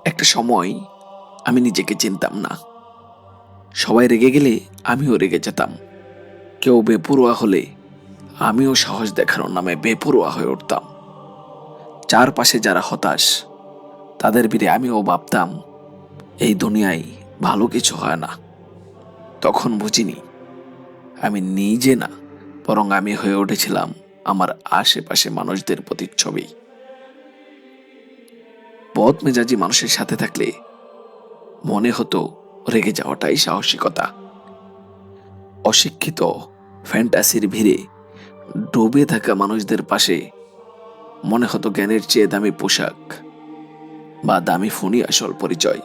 একটা সময় আমি নিজেকে চিনতাম না। সবাই রেগে গেলে আমিও রেগে যেতাম। কেউ বেপরোয়া হলে আমিও সাহস দেখানোর নামে বেপরোয়া হয়ে উঠতাম। চারপাশে যারা হতাশ তাদের ভিড়ে আমিও ভাবতাম এই দুনিয়ায় ভালো কিছু হয় না। তখন বুঝিনি আমি নিজে না, বরং আমি হয়ে উঠেছিলাম আমার আশেপাশে মানুষদের প্রতিচ্ছবি। বদ মেজাজি মানুষের সাথে থাকলে মনে হতো রেগে যাওয়াটাই সাহসিকতা। অশিক্ষিত ফ্যান্টাসির ভিড়ে ডুবে থাকা মানুষদের পাশে মনে হতো জ্ঞানের চেয়ে দামি পোশাক বা দামি ফোনই আসল পরিচয়।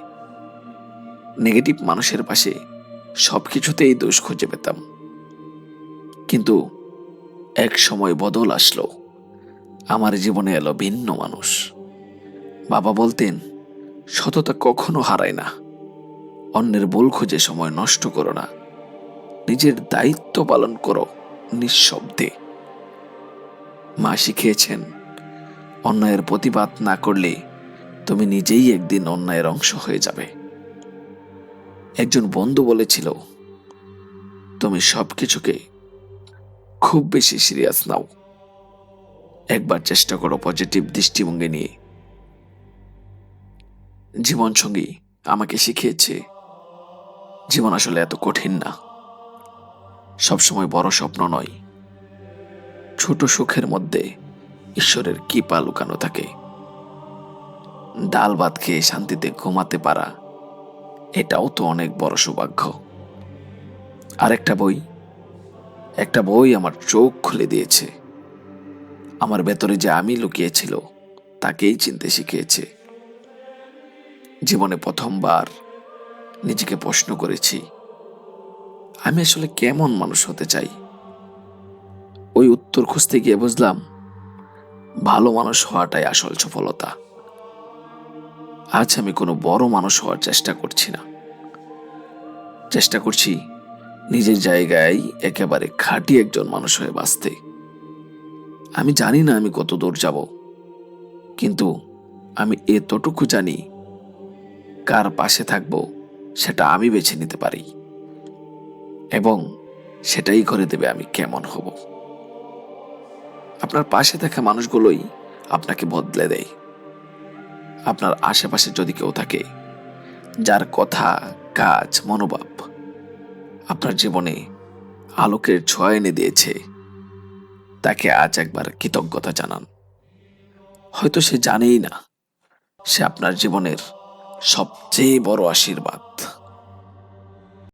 নেগেটিভ মানুষের পাশে সবকিছুতেই দোষ খুঁজে পেতাম। কিন্তু এক সময় বদল আসলো। আমার জীবনে এলো ভিন্ন মানুষ। বাবা বলতেন, সততা কখনো হারায় না। অন্যের ভুল খুঁজে সময় নষ্ট করো না, নিজের দায়িত্ব পালন করো নিঃশব্দে। মা শিখিয়েছেন, অন্যায়ের প্রতিবাদ না করলে তুমি নিজেই একদিন অন্যায়ের অংশ হয়ে যাবে। একজন বন্ধু বলেছিল, তুমি সবকিছুকে খুব বেশি সিরিয়াস নাও। একবার চেষ্টা করো পজিটিভ দৃষ্টিভঙ্গি নিয়ে। জীবনসঙ্গী আমাকে শিখিয়েছে, জীবন আসলে এত কঠিন না। সবসময় বড় স্বপ্ন নয়, ছোট সুখের মধ্যে ঈশ্বরের কৃপা লুকানো থাকে। ডাল ভাত খেয়ে শান্তিতে ঘুমাতে পারা, এটাও তো অনেক বড় সৌভাগ্য। আর একটা বই আমার চোখ খুলে দিয়েছে। আমার ভেতরে যে আমি লুকিয়েছিল তাকেই চিনতে শিখিয়েছে। জীবনে প্রথমবার নিজেকে প্রশ্ন করেছি, আমি আসলে কেমন মানুষ হতে চাই। ওই উত্তর খুঁজতে গিয়ে বুঝলাম, ভালো মানুষ হওয়াটাই আসল সফলতা। আজ আমি কোনো বড় মানুষ হওয়ার চেষ্টা করছি না। চেষ্টা করছি নিজের জায়গায় একেবারে খাঁটি একজন মানুষ হয়ে বাঁচতে। আমি জানি না আমি কত দূর যাব, কিন্তু আমি এতটুকু জানি, কার পাশে থাকব সেটা আমি বেছে নিতে পারি, এবং সেটাই করে দেবে আমি কেমন হব। আপনার পাশে থাকা মানুষগুলোই আপনাকে বদলে দেয়। আপনার আশেপাশে যদি কেউ থাকে যার কথা, কাজ, মনোভাব আপনার জীবনে আলোকের ছোঁয়া এনে দিয়েছে, তাকে আজ একবার কৃতজ্ঞতা জানান। হয়তো সে জানেই না সে আপনার জীবনের সবচেয়ে বড় আশীর্বাদ।